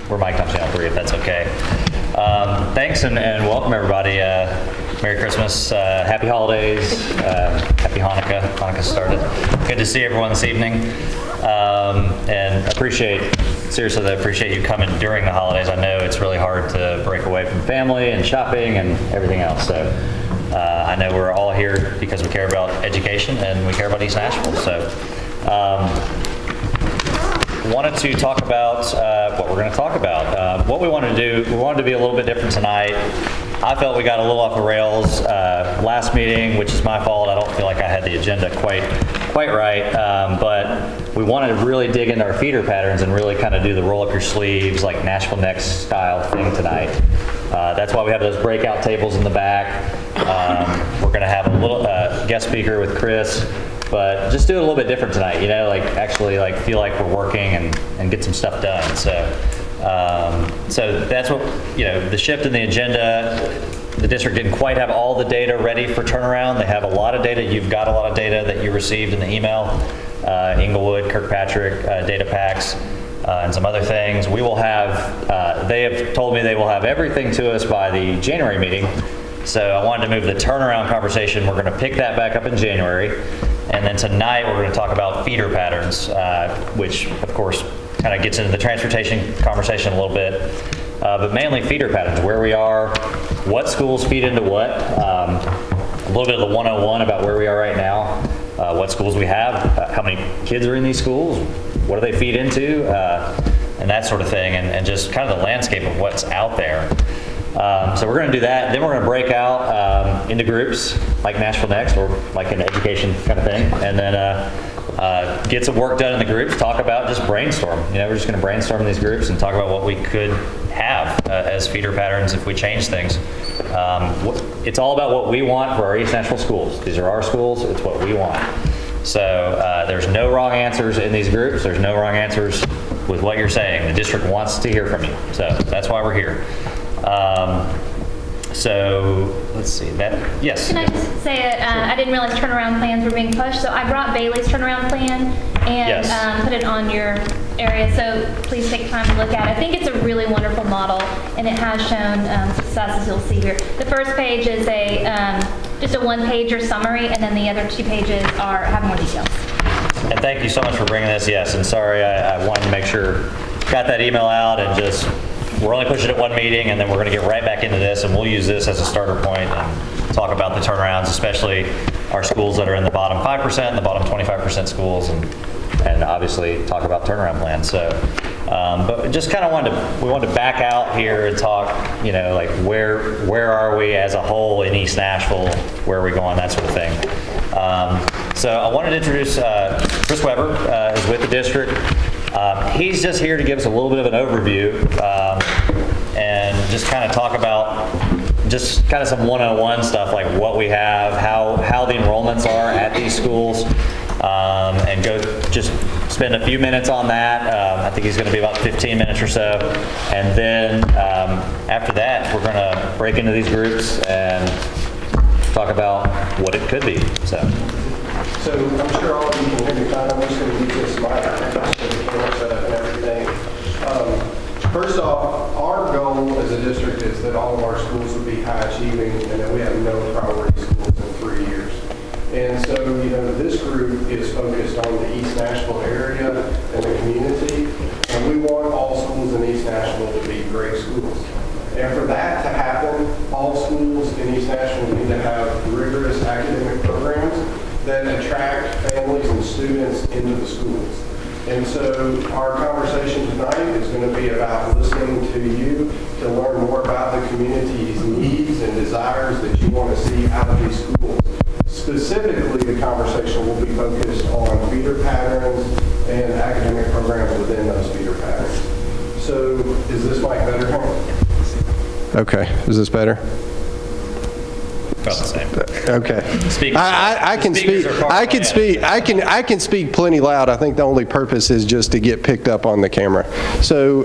we're mic'd on channel 3 if that's okay. Thanks and welcome everybody. Merry Christmas, Happy Holidays, Happy Hanukkah. Hanukkah started. Good to see everyone this evening, and seriously, I appreciate you coming during the holidays. I know it's really hard to break away from family and shopping and everything else. So I know we're all here because we care about education and we care about East Nashville. So wanted to talk about what we're going to talk about. What we wanted to do, we wanted to be a little bit different tonight. I felt we got a little off the rails last meeting, which is my fault. I don't feel like I had the agenda quite right, but we wanted to really dig into our feeder patterns and really kind of do the roll up your sleeves, like Nashville Next style thing tonight. That's why we have those breakout tables in the back. We're going to have a little guest speaker with Chris, but just do it a little bit different tonight, you know, like actually like feel like we're working and get some stuff done. So that's what, you know, the shift in the agenda. The district didn't quite have all the data ready for turnaround. They have a lot of data. You've got a lot of data that you received in the email. Inglewood, Kirkpatrick, data packs, and some other things. We will have, they have told me they will have everything to us by the January meeting. So I wanted to move the turnaround conversation. We're going to pick that back up in January. And then tonight we're going to talk about feeder patterns, which of course kind of gets into the transportation conversation a little bit, but mainly feeder patterns, where we are, what schools feed into what, a little bit of the 101 about where we are right now, what schools we have, how many kids are in these schools, what do they feed into, and that sort of thing, and just kind of the landscape of what's out there. So we're going to do that. Then we're going to break out into groups like Nashville Next or like an education kind of thing, and then get some work done in the groups, talk about, just brainstorm. You know, we're just going to brainstorm in these groups and talk about what we could have as feeder patterns if we change things. It's all about what we want for our East Nashville schools. These are our schools. It's what we want. So there's no wrong answers in these groups. There's no wrong answers with what you're saying. The district wants to hear from you. So that's why we're here. So let's see that. Yes. Can I just say I didn't realize turnaround plans were being pushed, so I brought Bailey's turnaround plan and put it on your area. So please take time to look at it. I think it's a really wonderful model, and it has shown success, as you'll see here. The first page is just a one-pager summary, and then the other 2 pages have more details. And thank you so much for bringing this. Yes, and sorry, I wanted to make sure got that email out and just. We're only pushing it one meeting, and then we're going to get right back into this, and we'll use this as a starter point and talk about the turnarounds, especially our schools that are in the bottom 5%, and the bottom 25% schools, and obviously talk about turnaround plans. So, but just kind of we wanted to back out here and talk, you know, like where are we as a whole in East Nashville, where are we going, that sort of thing. So I wanted to introduce Chris Weber, who's with the district. He's just here to give us a little bit of an overview and just kind of talk about just kind of some 101 stuff, like what we have, how the enrollments are at these schools, and go just spend a few minutes on that. I think he's going to be about 15 minutes or so. And then after that, we're going to break into these groups and talk about what it could be. So I'm sure all of you can hear me fine. I'm just going to use this mic so the camera set up and everything. First off, our goal as a district is that all of our schools would be high achieving and that we have no priority schools in 3 years. And so, you know, this group is focused on the East Nashville area and the community, and we want all schools in East Nashville to be great schools. And for that to happen, all schools in East Nashville need to have rigorous academic programs that attract families and students into the schools. And so our conversation tonight is going to be about listening to you to learn more about the community's needs and desires that you want to see out of these schools. Specifically, the conversation will be focused on feeder patterns and academic programs within those feeder patterns. So is this mic better? Okay, is this better? about the same. Okay. Speakers- I can speakers speak. are far I can away. speak. I can speak plenty loud. I think the only purpose is just to get picked up on the camera. So,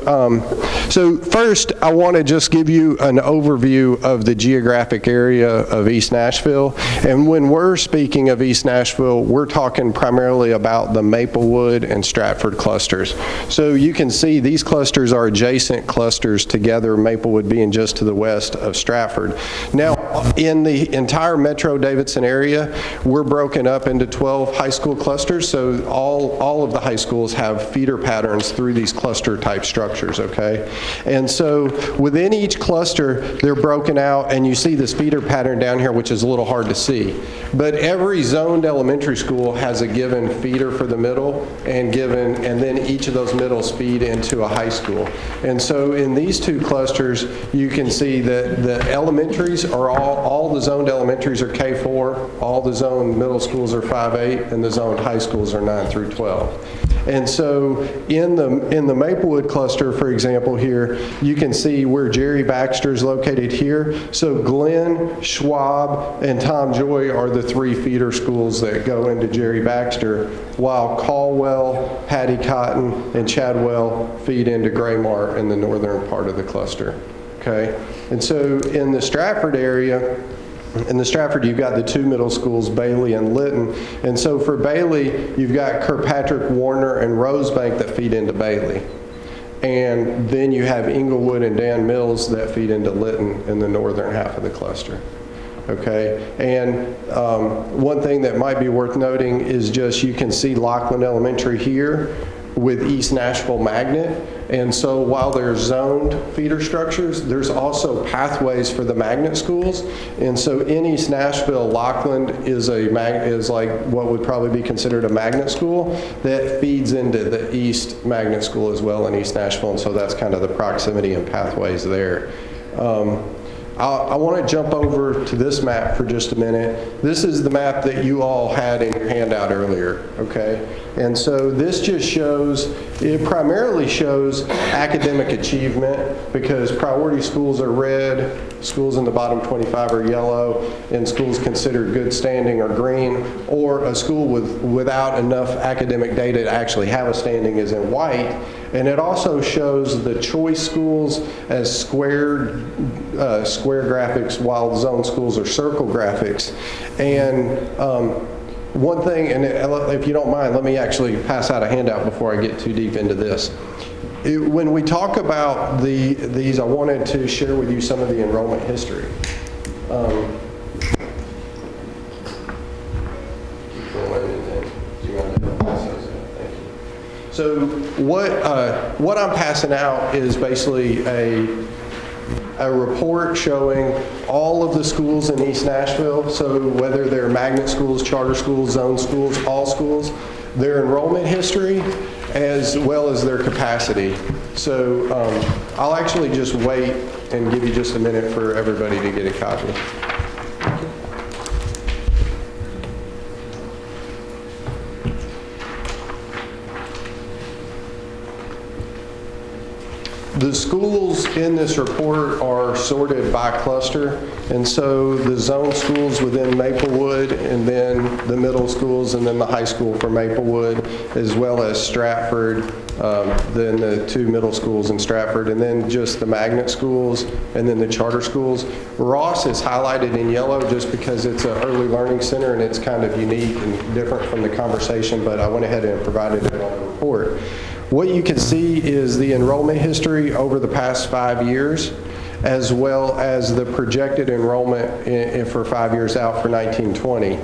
so first, I want to just give you an overview of the geographic area of East Nashville. And when we're speaking of East Nashville, we're talking primarily about the Maplewood and Stratford clusters. So you can see these clusters are adjacent clusters together, Maplewood being just to the west of Stratford. Now, in the entire Metro Davidson area, we're broken up into 12 high school clusters, so all of the high schools have feeder patterns through these cluster type structures, okay? And so within each cluster, they're broken out, and you see this feeder pattern down here, which is a little hard to see. But every zoned elementary school has a given feeder for the middle, and then each of those middles feed into a high school. And so in these two clusters, you can see that the elementaries are all the zoned elementaries are K4, all the zoned middle schools are 5-8, and the zoned high schools are 9 through 12. And so in the Maplewood cluster, for example, here, you can see where Jerry Baxter is located here. So Glenn, Schwab, and Tom Joy are the three feeder schools that go into Jerry Baxter, while Caldwell, Patty Cotton, and Chadwell feed into Graymar in the northern part of the cluster. Okay? And so in the Stratford area, you've got the two middle schools, Bailey and Lytton. And so for Bailey, you've got Kirkpatrick, Warner, and Rosebank that feed into Bailey. And then you have Inglewood and Dan Mills that feed into Lytton in the northern half of the cluster. Okay, and one thing that might be worth noting is just you can see Lockland Elementary here with East Nashville Magnet. And so while there's zoned feeder structures, there's also pathways for the magnet schools. And so in East Nashville, Lockland is like what would probably be considered a magnet school that feeds into the East Magnet School as well in East Nashville. And so that's kind of the proximity and pathways there. I want to jump over to this map for just a minute. This is the map that you all had in your handout earlier, okay? And so this just shows, it primarily shows academic achievement because priority schools are red, schools in the bottom 25 are yellow, and schools considered good standing are green, or a school without enough academic data to actually have a standing is in white. And it also shows the choice schools as square graphics, while zone schools are circle graphics. And one thing, and if you don't mind, let me actually pass out a handout before I get too deep into this. When we talk about these, I wanted to share with you some of the enrollment history. So what I'm passing out is basically a report showing all of the schools in East Nashville, so whether they're magnet schools, charter schools, zone schools, all schools, their enrollment history, as well as their capacity. So I'll actually just wait and give you just a minute for everybody to get a copy. The schools in this report are sorted by cluster, and so the zone schools within Maplewood, and then the middle schools, and then the high school for Maplewood, as well as Stratford, then the two middle schools in Stratford, and then just the magnet schools, and then the charter schools. Ross is highlighted in yellow just because it's an early learning center and it's kind of unique and different from the conversation, but I went ahead and provided it on the report. What you can see is the enrollment history over the past 5 years, as well as the projected enrollment for 5 years out for 1920.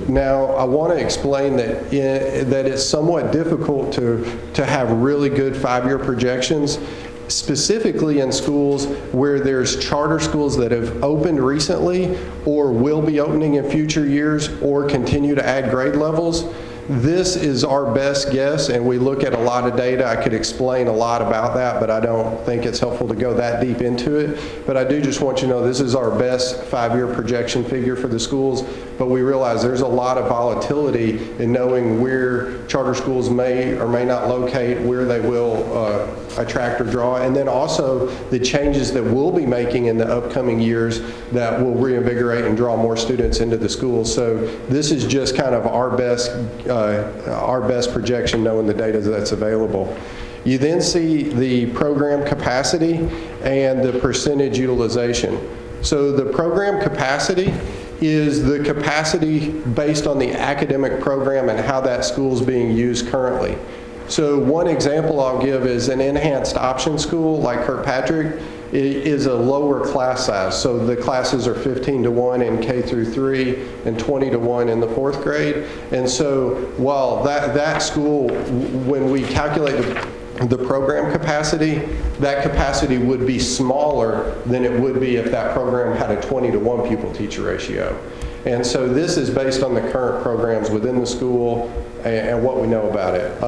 Now, I want to explain that it's somewhat difficult to have really good 5-year projections, specifically in schools where there's charter schools that have opened recently or will be opening in future years or continue to add grade levels. This is our best guess, and we look at a lot of data. I could explain a lot about that, but I don't think it's helpful to go that deep into it. But I do just want you to know this is our best 5-year projection figure for the schools, but we realize there's a lot of volatility in knowing where charter schools may or may not locate, where they will attract or draw, and then also the changes that we'll be making in the upcoming years that will reinvigorate and draw more students into the schools. So this is just kind of our best projection knowing the data that's available. You then see the program capacity and the percentage utilization. So the program capacity is the capacity based on the academic program and how that school is being used currently. So one example I'll give is an enhanced option school like Kirkpatrick is a lower class size. So the classes are 15-to-1 in K through 3 and 20-to-1 in the 4th grade. And so while that school, when we calculate the program capacity, that capacity would be smaller than it would be if that program had a 20-to-1 pupil-teacher ratio. And so this is based on the current programs within the school and what we know about it.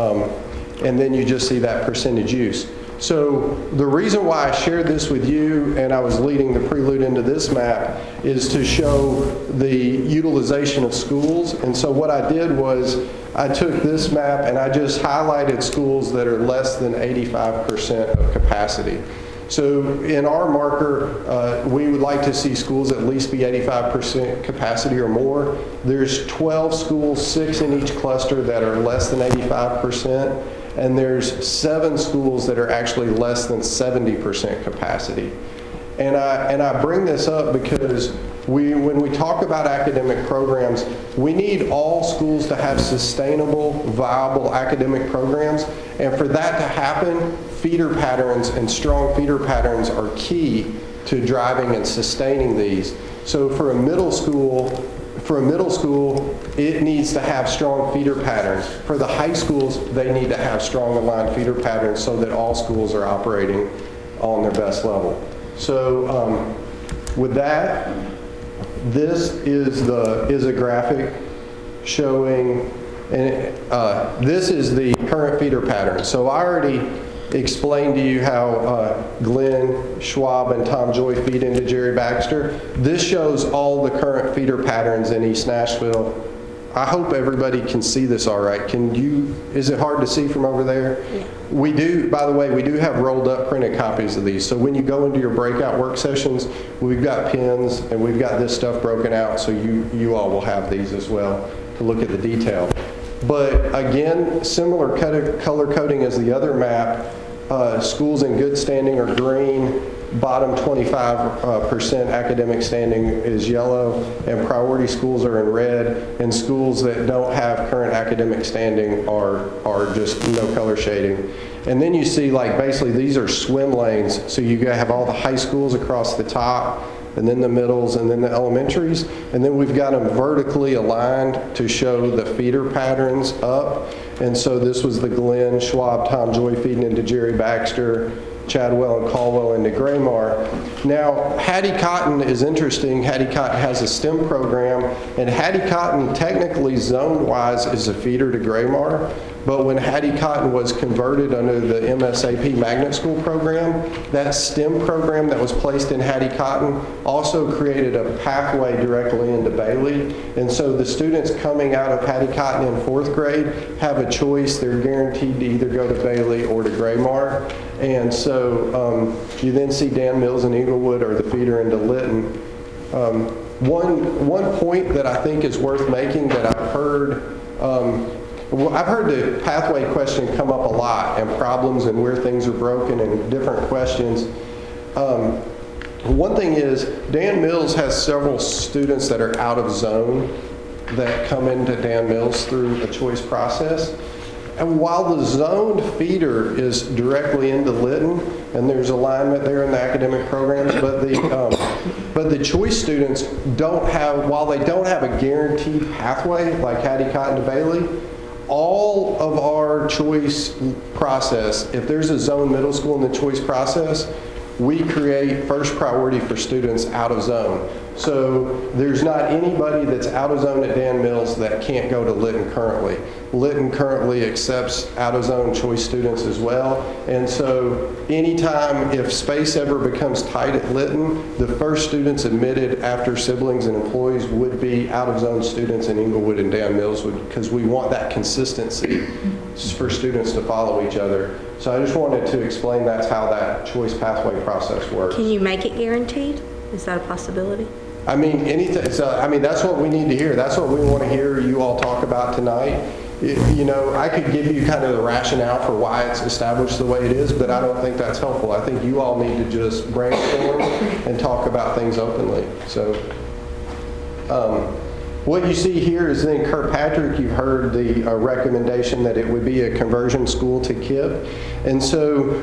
And then you just see that percentage use. So the reason why I shared this with you, and I was leading the prelude into this map, is to show the utilization of schools. And so what I did was I took this map and I just highlighted schools that are less than 85% of capacity. So in our marker, we would like to see schools at least be 85% capacity or more. There's 12 schools, 6 in each cluster, that are less than 85%. And there's 7 schools that are actually less than 70% capacity. And I bring this up because when we talk about academic programs, we need all schools to have sustainable, viable academic programs. And for that to happen, feeder patterns and strong feeder patterns are key to driving and sustaining these. So for a middle school, it needs to have strong feeder patterns. For the high schools, they need to have strong aligned feeder patterns so that all schools are operating on their best level. So with that, this is a graphic showing, and this is the current feeder pattern. So I already explained to you how Glenn, Schwab, and Tom Joy feed into Jerry Baxter. This shows all the current feeder patterns in East Nashville. I hope everybody can see this all right. Is it hard to see from over there? Yeah. We do, by the way, we do have rolled up printed copies of these. So when you go into your breakout work sessions, we've got pins and we've got this stuff broken out, so you all will have these as well to look at the detail. But again, similar color coding as the other map. Schools in good standing are green, bottom 25% academic standing is yellow, and priority schools are in red, and schools that don't have current academic standing are just no color shading. And then you see, like, basically these are swim lanes, so you have all the high schools across the top, and then the middles, and then the elementaries, and then we've got them vertically aligned to show the feeder patterns up. And so this was the Glenn, Schwab, Tom Joy feeding into Jerry Baxter, Chadwell and Caldwell into Graymar. Now, Hattie Cotton is interesting. Hattie Cotton has a STEM program, and Hattie Cotton technically zone-wise is a feeder to Graymar, but when Hattie Cotton was converted under the MSAP Magnet School program, that STEM program that was placed in Hattie Cotton also created a pathway directly into Bailey. And so the students coming out of Hattie Cotton in 4th grade have a choice. They're guaranteed to either go to Bailey or to Graymar. And so you then see Dan Mills and Englewood are the feeder into Lytton. One point that I think is worth making that I've heard the pathway question come up a lot, and problems and where things are broken and different questions. One thing is, Dan Mills has several students that are out of zone that come into Dan Mills through a choice process. And while the zoned feeder is directly into Lytton, and there's alignment there in the academic programs, but the choice students don't have, while they don't have a guaranteed pathway like Hattie Cotton to Bailey, all of our choice process, if there's a zone middle school in the choice process, we create first priority for students out of zone. So there's not anybody that's out of zone at Dan Mills that can't go to Lytton currently. Lytton currently accepts out of zone choice students as well. And so anytime, if space ever becomes tight at Lytton, the first students admitted after siblings and employees would be out of zone students in Inglewood and Dan Mills, because we want that consistency for students to follow each other. So I just wanted to explain that's how that choice pathway process works. Can you make it guaranteed? Is that a possibility? I mean, anything. So, I mean, that's what we need to hear. That's what we want to hear you all talk about tonight. You know, I could give you kind of the rationale for why it's established the way it is, but I don't think that's helpful. I think you all need to just brainstorm and talk about things openly. So, what you see here is in Kirkpatrick, you've heard the recommendation that it would be a conversion school to KIPP. And so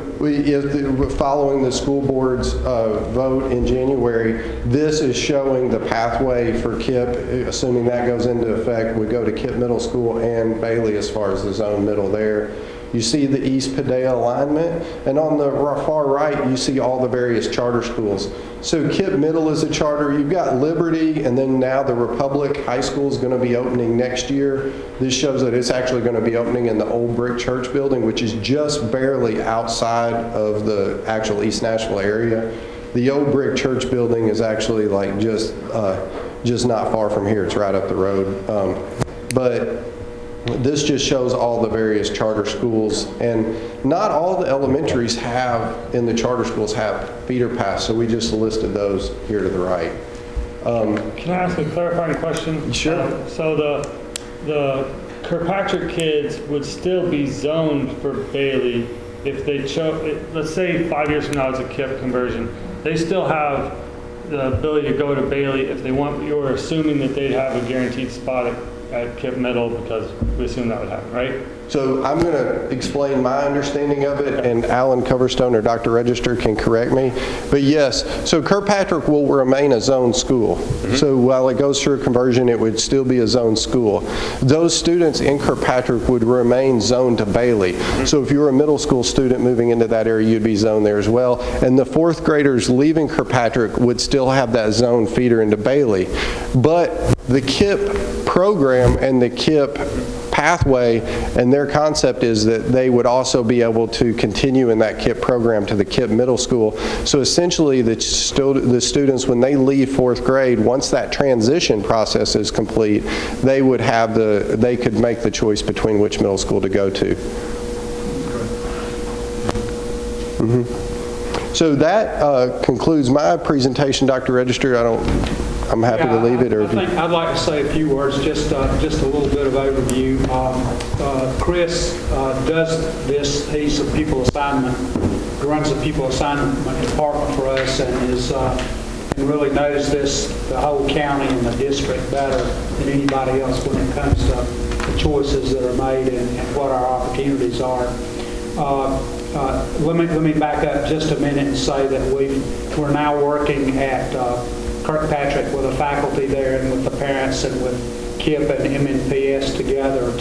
following the school board's vote in January, this is showing the pathway for KIPP, assuming that goes into effect, would go to KIPP Middle School and Bailey as far as the zone middle there. You see the East Padea alignment, and on the far right, you see all the various charter schools. So KIPP Middle is a charter. You've got Liberty, and then now the Republic High School is going to be opening next year. This shows that it's actually going to be opening in the old brick church building, which is just barely outside of the actual East Nashville area. The old brick church building is actually like just not far from here. It's right up the road. But this just shows all the various charter schools, and not all the elementaries in the charter schools have feeder paths, so we just listed those here to the right. Can I ask a clarifying question? Sure. So the Kirkpatrick kids would still be zoned for Bailey if they chose, let's say 5 years from now it's a KIPP conversion. They still have the ability to go to Bailey if they want. You're assuming that they'd have a guaranteed spot at KIPP Middle, because we assume that would happen, right? So I'm going to explain my understanding of it, and Alan Coverstone or Dr. Register can correct me. But yes, so Kirkpatrick will remain a zone school. So while it goes through a conversion, it would still be a zone school. Those students in Kirkpatrick would remain zoned to Bailey. So if you were a middle school student moving into that area, you'd be zoned there as well. And the fourth graders leaving Kirkpatrick would still have that zone feeder into Bailey. But the KIPP program and the KIPP pathway and their concept is that they would also be able to continue in that KIPP program to the KIPP Middle School. So essentially the students, when they leave fourth grade, once that transition process is complete, they would have they could make the choice between which middle school to go to. So that concludes my presentation, Dr. Register. I'm happy to leave it. Or I think I'd like to say a few words, just a little bit of overview. Chris does this. He's a people assignment, runs a people assignment department for us, and is and really knows the whole county and the district better than anybody else when it comes to the choices that are made and what our opportunities are. Let me back up just a minute and say that we're now working at Kirkpatrick with the faculty there and with the parents and with KIPP and MNPS together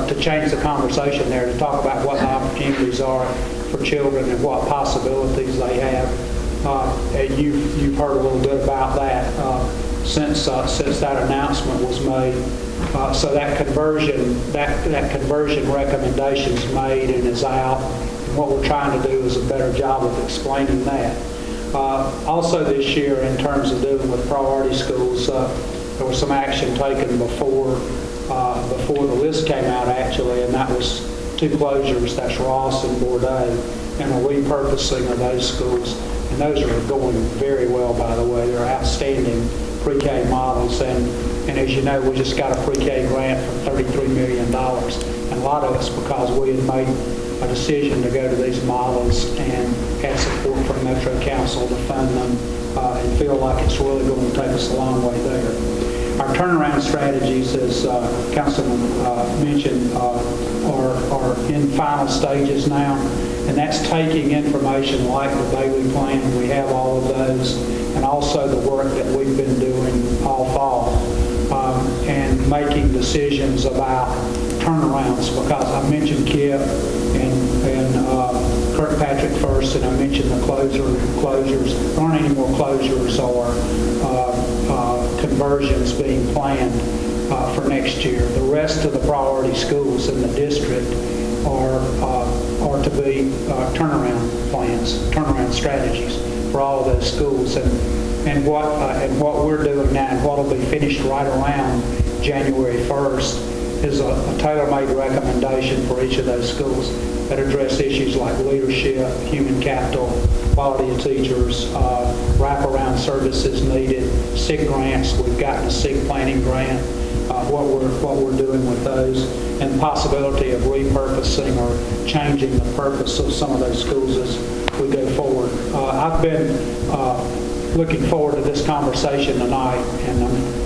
to change the conversation there, to talk about what the opportunities are for children and what possibilities they have. You've heard a little bit about that since that announcement was made. So that conversion recommendation's made and is out. And what we're trying to do is a better job of explaining that. Also this year, in terms of dealing with priority schools, there was some action taken before the list came out, actually, and that was 2 closures. That's Ross and Bourdain, and a repurposing of those schools. And those are going very well, by the way. They're outstanding pre-K models, and as you know, we just got a pre-K grant for $33 million, and a lot of it's because we had made a decision to go to these models and had support from Metro Council to fund them and feel like it's really going to take us a long way there. Our turnaround strategies, as Councilman mentioned, are in final stages now, and that's taking information like the Bailey Plan, we have all of those, and also the work that we've been doing all fall, and making decisions about turnarounds, because I mentioned KIPP and Kirkpatrick Kirkpatrick first, and I mentioned the closures. There aren't any more closures or conversions being planned for next year. The rest of the priority schools in the district are to be turnaround plans, turnaround strategies for all of those schools. And what we're doing now, and what will be finished right around January 1st, is a tailor-made recommendation for each of those schools that address issues like leadership, human capital, quality of teachers, wraparound services needed, SIG grants. We've gotten a SIG planning grant. What we're doing with those, and the possibility of repurposing or changing the purpose of some of those schools as we go forward. I've been looking forward to this conversation tonight, and I'm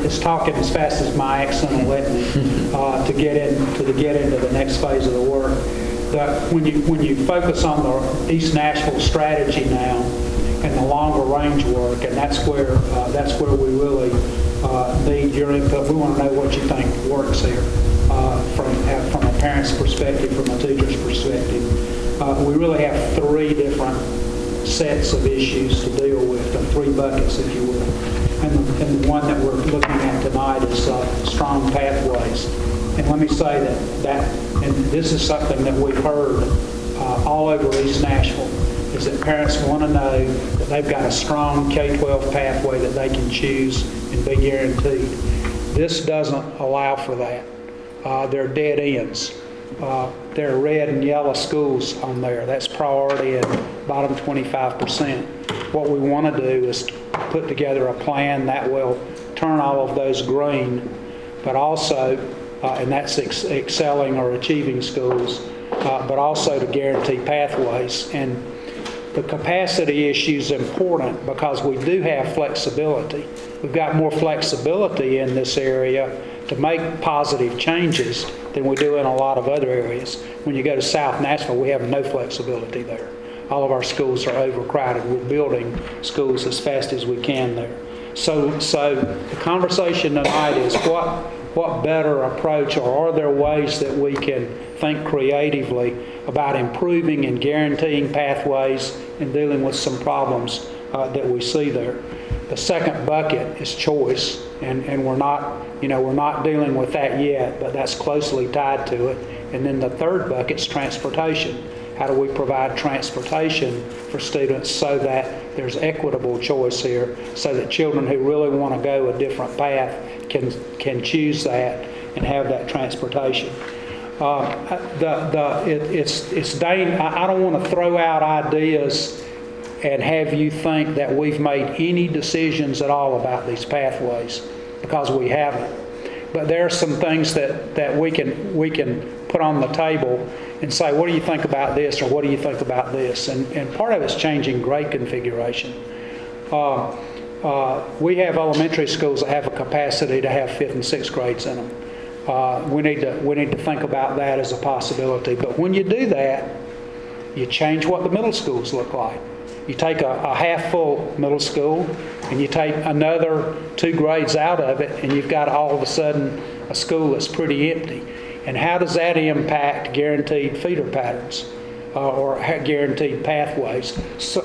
it's talking as fast as my accent will let me to get into the next phase of the work. When you focus on the East Nashville strategy now and the longer range work, and that's where we really need your input. We want to know what you think works here from a parent's perspective, from a teacher's perspective. We really have three different sets of issues to deal with, three buckets, if you will. And the one that we're looking at tonight is strong pathways. And let me say that and this is something that we've heard all over East Nashville, is that parents want to know that they've got a strong K-12 pathway that they can choose and be guaranteed. This doesn't allow for that. There are dead ends. There are red and yellow schools on there. That's priority and bottom 25%. What we want to do is put together a plan that will turn all of those green, but also, and that's excelling or achieving schools, but also to guarantee pathways. And the capacity issue is important because we do have flexibility. We've got more flexibility in this area to make positive changes than we do in a lot of other areas. When you go to South Nashville, we have no flexibility there. All of our schools are overcrowded. We're building schools as fast as we can there. So the conversation tonight is what better approach, or are there ways that we can think creatively about improving and guaranteeing pathways and dealing with some problems that we see there. The second bucket is choice, and we're not dealing with that yet, but that's closely tied to it. And then the third bucket is transportation. How do we provide transportation for students so that there's equitable choice here, so that children who really want to go a different path can choose that and have that transportation. I don't want to throw out ideas and have you think that we've made any decisions at all about these pathways, because we haven't. But there are some things that we can put on the table and say, what do you think about this, or what do you think about this? And part of it's changing grade configuration. We have elementary schools that have a capacity to have 5th and 6th grades in them. We need to think about that as a possibility. But when you do that, you change what the middle schools look like. You take a half-full middle school and you take another 2 grades out of it, and you've got all of a sudden a school that's pretty empty. And how does that impact guaranteed feeder patterns or guaranteed pathways? So,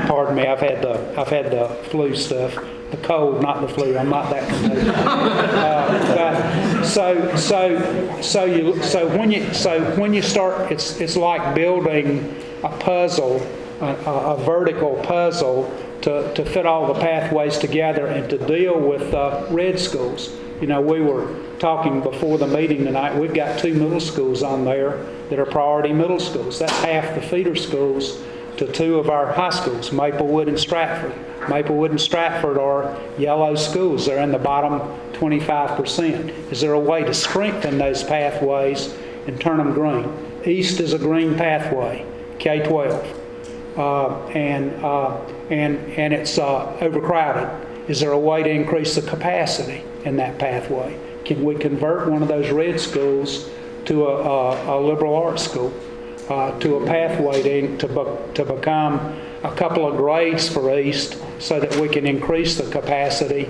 pardon me, I've had the flu stuff. The cold, not the flu. I'm not that contagious. So when you start, it's like building a puzzle, a vertical puzzle to fit all the pathways together and to deal with red schools. You know, we were talking before the meeting tonight. We've got 2 middle schools on there that are priority middle schools. That's half the feeder schools to 2 of our high schools, Maplewood and Stratford. Maplewood and Stratford are yellow schools. They're in the bottom 25%. Is there a way to strengthen those pathways and turn them green? East is a green pathway, K-12, and it's overcrowded. Is there a way to increase the capacity in that pathway? Can we convert one of those red schools to a liberal arts school, to a pathway to become a couple of grades for East, so that we can increase the capacity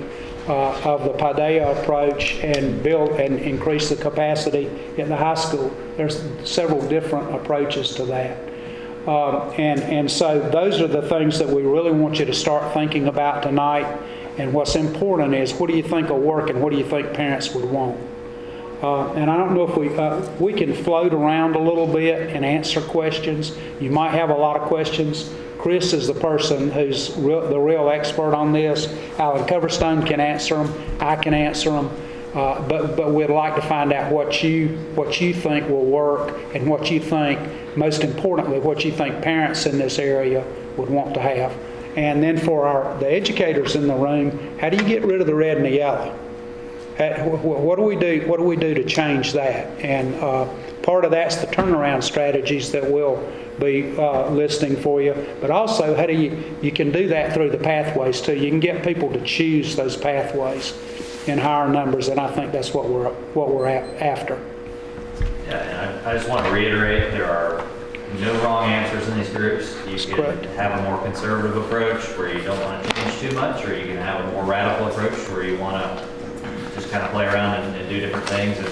of the Paideia approach and build and increase the capacity in the high school. There's several different approaches to that. And so those are the things that we really want you to start thinking about tonight. And what's important is, what do you think will work and what do you think parents would want? And I don't know if we can float around a little bit and answer questions. You might have a lot of questions. Chris is the person who's the real expert on this. Alan Coverstone can answer them. I can answer them. But we'd like to find out what you think will work and what you think, most importantly, what you think parents in this area would want to have. And then for the educators in the room, how do you get rid of the red and the yellow? What do we do? What do we do to change that? And part of that's the turnaround strategies that we'll be listing for you. But also, how do you can do that through the pathways too. You can get people to choose those pathways in higher numbers, and I think that's what we're after. Yeah, and I just want to reiterate, there are no wrong answers in these groups. You can have a more conservative approach where you don't want to change too much, or you can have a more radical approach where you want to just kind of play around and do different things and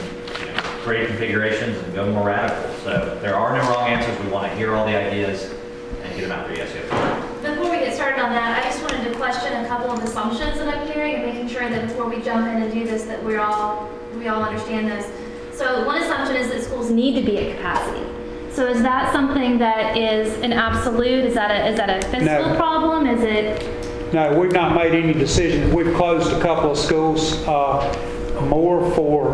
create configurations and go more radical. So there are no wrong answers. We want to hear all the ideas and get them out there. Yes, Before we get started on that, I just wanted to question a couple of assumptions that I'm hearing and making sure that before we jump in and do this, that we all understand this. So one assumption is that schools need to be at capacity. So is that something that is an absolute? Is that a fiscal problem? Is it? No, we've not made any decisions. We've closed a couple of schools, more for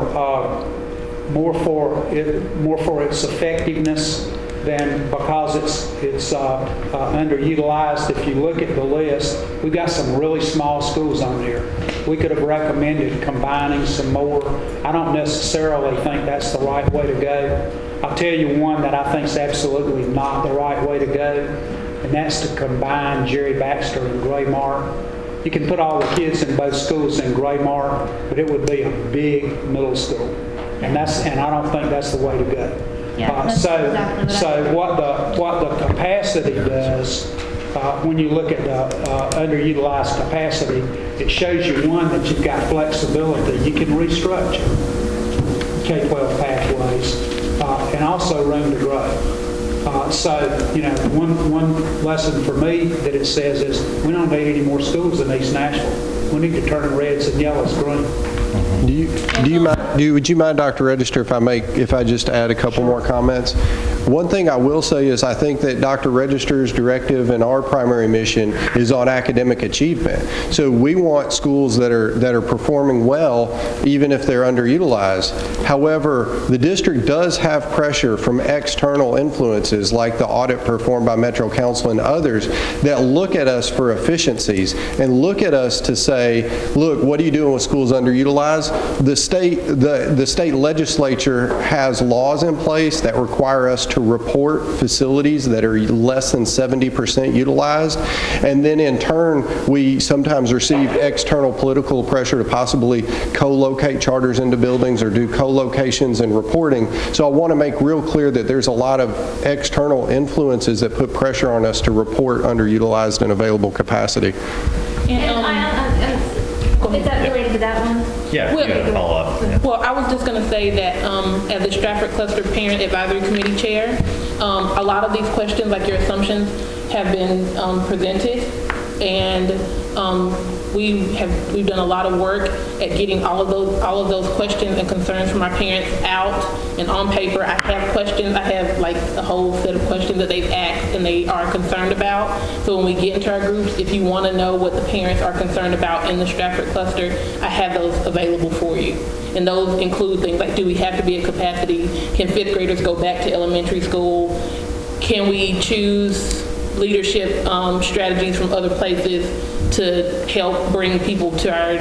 its effectiveness than because it's underutilized. If you look at the list, we've got some really small schools on there. We could have recommended combining some more. I don't necessarily think that's the right way to go. I'll tell you one that I think is absolutely not the right way to go, and that's to combine Jerry Baxter and Graymark. You can put all the kids in both schools in Graymark, but it would be a big middle school, and I don't think that's the way to go. Yeah, so what the capacity does, when you look at the underutilized capacity, it shows you, one, that you've got flexibility. You can restructure K-12 pathways, and also room to grow. One lesson for me that it says is, we don't need any more schools in East Nashville. We need to turn reds and yellows green. Would you mind, Dr. Register, if I just add a couple more comments? One thing I will say is, I think that Dr. Register's directive and our primary mission is on academic achievement. So we want schools that are performing well, even if they're underutilized. However, the district does have pressure from external influences, like the audit performed by Metro Council and others, that look at us for efficiencies and look at us to say, look, what are you doing with schools underutilized? The state legislature has laws in place that require us to report facilities that are less than 70% utilized, and then in turn we sometimes receive external political pressure to possibly co-locate charters into buildings or do co-locations and reporting. So I want to make real clear that there's a lot of external influences that put pressure on us to report underutilized and available capacity. Is that related to that one? Yeah, you got to follow up. Yeah. Well, I was just going to say that as the Stratford Cluster Parent Advisory Committee Chair, a lot of these questions, like your assumptions, have been presented, and we've done a lot of work at getting all of those questions and concerns from our parents out and on paper. I have questions. I have like a whole set of questions that they've asked and they are concerned about. So when we get into our groups, if you want to know what the parents are concerned about in the Stratford cluster, I have those available for you. And those include things like, do we have to be at capacity? Can fifth graders go back to elementary school? Can we choose leadership strategies from other places to help bring people to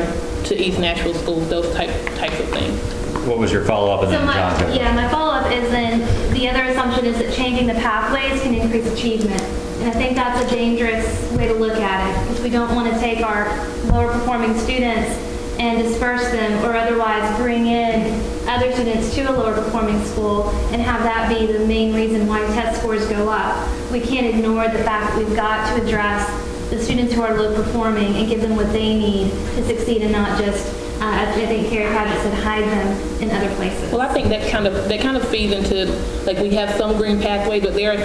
East Nashville schools, those types of things. What was your follow-up? And So then John, my follow-up is then the other assumption is that changing the pathways can increase achievement. And I think that's a dangerous way to look at it, because we don't want to take our lower performing students and disperse them, or otherwise bring in other students to a lower performing school and have that be the main reason why test scores go up. We can't ignore the fact that we've got to address the students who are low performing and give them what they need to succeed and not just, I think Carrie Paget said, hide them in other places. Well, I think that kind of feeds into, like, we have some green pathways, but there are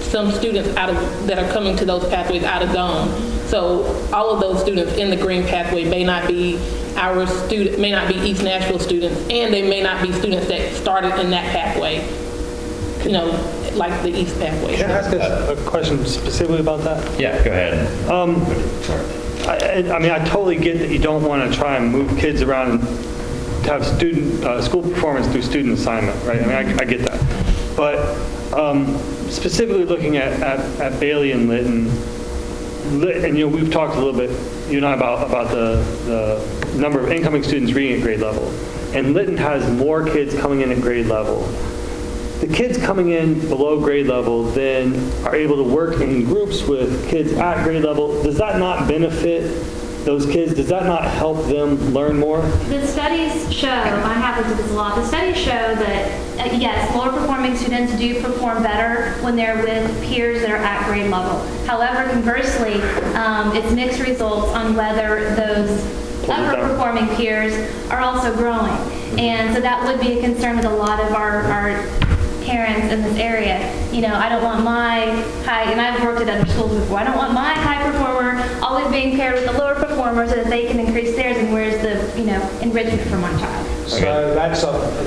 some students that are coming to those pathways out of zone. So all of those students in the green pathway may not be East Nashville students, and they may not be students that started in that pathway, like the East pathway. Can I ask a question specifically about that? Yeah, go ahead. I mean, I totally get that you don't want to try and move kids around and to have school performance through student assignment, right? I mean, I get that. But specifically looking at Bailey and Lytton, and we've talked a little bit, you and I, about the number of incoming students reading at grade level. And Lytton has more kids coming in at grade level. The kids coming in below grade level then are able to work in groups with kids at grade level. Does that not benefit those kids? Does that not help them learn more? The studies show, I have looked at this a lot, the studies show that, yes, lower performing students do perform better when they're with peers that are at grade level. However, conversely, it's mixed results on whether those upper performing peers are also growing. And so that would be a concern with a lot of our parents in this area. I don't want my high, and I've worked at other schools before, I don't want my high performer always being paired with the lower performer so that they can increase theirs, and where's the, enrichment for my child. So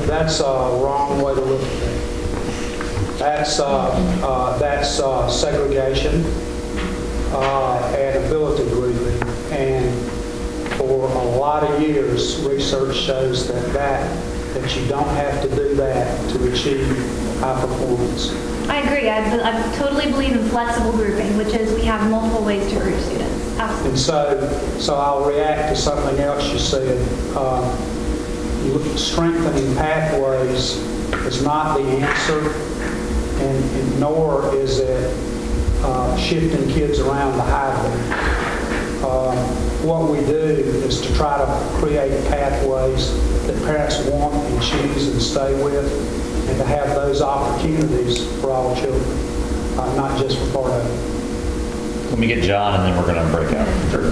that's a wrong way to look at it. That's segregation and ability grouping, and for a lot of years, research shows that you don't have to do that to achieve high performance. I agree. I totally believe in flexible grouping, which is we have multiple ways to group students. Absolutely. And so I'll react to something else you said. Strengthening pathways is not the answer, and nor is it shifting kids around to hide them. What we do is to try to create pathways that parents want and choose and stay with, and to have those opportunities for all children, not just for part of it. Let me get John, and then we're going to break out. Sure.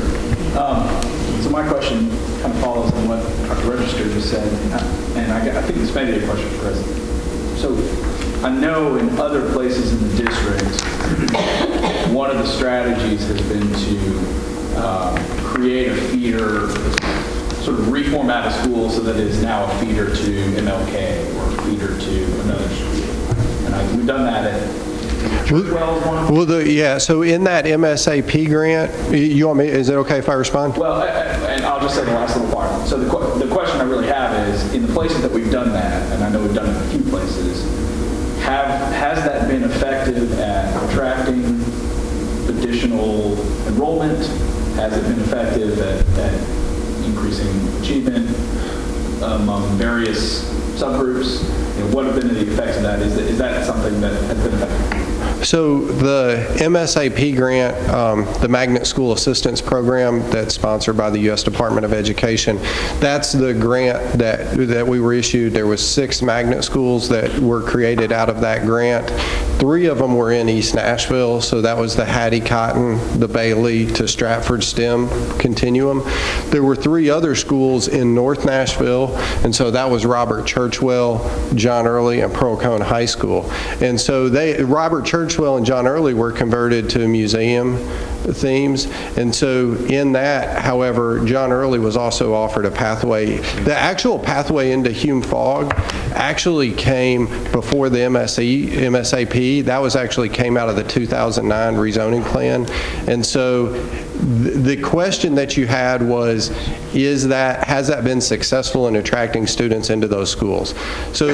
So my question kind of follows on what Dr. Register just said, and I think this may be a question for President. So I know in other places in the district, one of the strategies has been to create a feeder, sort of reformat a school so that it is now a feeder to MLK or a feeder to another school. And we've done that at Well, so in that MSAP grant, you want me, is it okay if I respond? Well, and I'll just say the last little part. So the question I really have is, in the places that we've done that, and I know we've done it in a few places, has that been effective at attracting additional enrollment? Has it been effective at increasing achievement among various subgroups? What have been the effects of that? Is that something that has been effective? So the MSAP grant, the Magnet School Assistance Program that's sponsored by the U.S. Department of Education, that's the grant that we were issued. There was 6 magnet schools that were created out of that grant. 3 of them were in East Nashville, so that was the Hattie Cotton, the Bailey to Stratford STEM continuum. There were 3 other schools in North Nashville, and so that was Robert Churchwell, John Early, and Pearl Cone High School. And so Robert Churchwell and John Early were converted to museum themes, and so in that, however, John Early was also offered a pathway. The actual pathway into Hume Fogg actually came before the MSAP. That was actually came out of the 2009 rezoning plan. And so the question that you had was, has that been successful in attracting students into those schools? So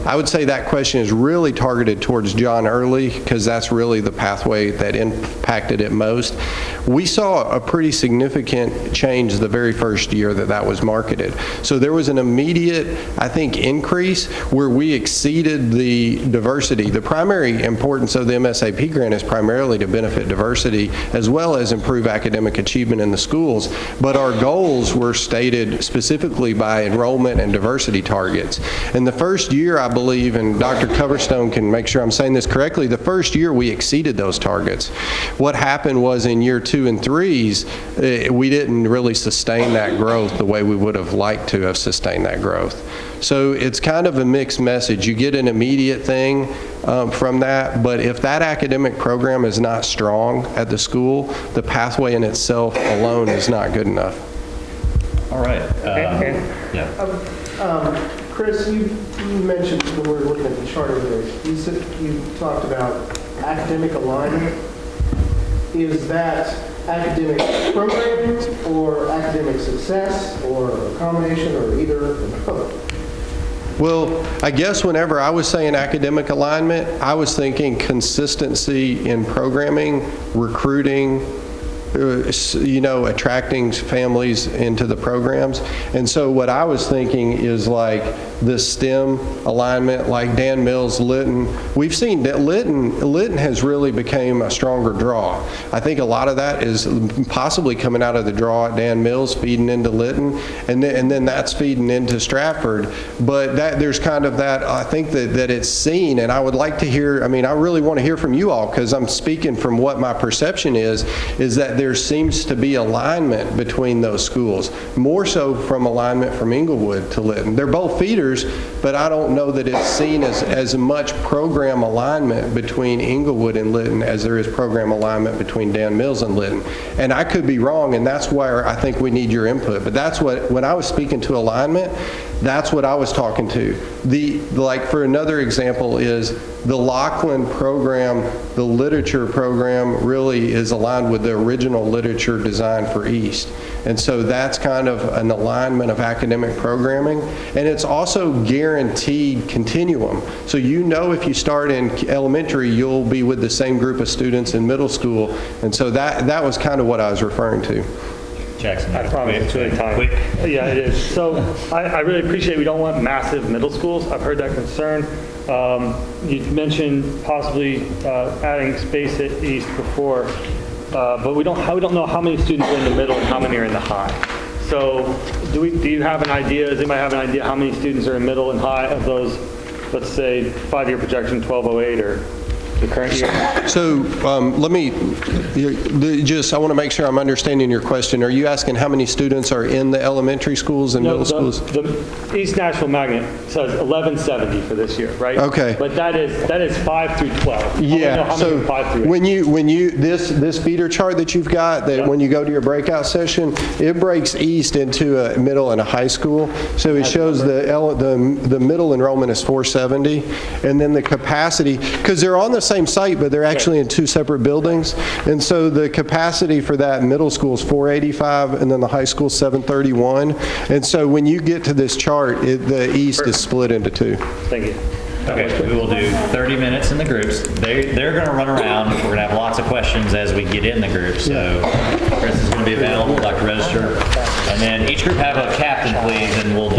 I would say that question is really targeted towards John Early, because that's really the pathway that impacted it most. We saw a pretty significant change the very first year that was marketed. So there was an immediate, I think, increase where we exceeded the diversity. The primary importance of the MSAP grant is primarily to benefit diversity, as well as as improve academic achievement in the schools, but our goals were stated specifically by enrollment and diversity targets. In the first year, I believe, and Dr. Coverstone can make sure I'm saying this correctly, the first year we exceeded those targets. What happened was in year 2 and 3s, we didn't really sustain that growth the way we would have liked to have sustained that growth. So it's kind of a mixed message. You get an immediate thing from that, but if that academic program is not strong at the school, the pathway in itself alone is not good enough. All right. Yeah. Chris, you mentioned when we were looking at the chart over there, you talked about academic alignment. Is that academic programming or academic success or a combination or either or both? Well, I guess whenever I was saying academic alignment, I was thinking consistency in programming, recruiting, attracting families into the programs. And so what I was thinking is like the STEM alignment, like Dan Mills, Lytton. We've seen that Lytton has really became a stronger draw. I think a lot of that is possibly coming out of the draw at Dan Mills, feeding into Lytton, and then that's feeding into Stratford. But there's kind of that, I think that it's seen, and I would like to hear, I really want to hear from you all, because I'm speaking from what my perception is that there seems to be alignment between those schools, more so from alignment from Inglewood to Lytton. They're both feeders, but I don't know that it's seen as much program alignment between Inglewood and Lytton as there is program alignment between Dan Mills and Lytton. And I could be wrong, and that's where I think we need your input. But that's what, when I was speaking to alignment, that's what I was talking to. Like for another example is the Laughlin program, the literature program really is aligned with the original literature design for East. And so that's kind of an alignment of academic programming. And it's also guaranteed continuum. So if you start in elementary, you'll be with the same group of students in middle school. And so that was kind of what I was referring to. Jackson. I promise it's really time. Quick. Yeah, it is. So I really appreciate we don't want massive middle schools. I've heard that concern. You mentioned possibly adding space at East before, but we don't know how many students are in the middle and how many are in the high. So do you have an idea, does anybody have an idea how many students are in middle and high of those, let's say, 5-year projection 1208 or the current year? So let me I want to make sure I'm understanding your question. Are you asking how many students are in the elementary schools and middle schools? The East Nashville Magnet says 1170 for this year, right? Okay. But that is 5 through 12. Yeah. So when you this feeder chart that you've got, that when you go to your breakout session, it breaks East into a middle and a high school. So it shows the middle enrollment is 470, and then the capacity, because they're on the same site, but they're actually in 2 separate buildings. And so the capacity for that middle school is 485, and then the high school 731. And so when you get to this chart, the East is split into 2. Thank you. Okay, we will do 30 minutes in the groups. They're going to run around. We're going to have lots of questions as we get in the groups. So Chris is going to be available, Dr. Register. And then each group have a captain, please, and we'll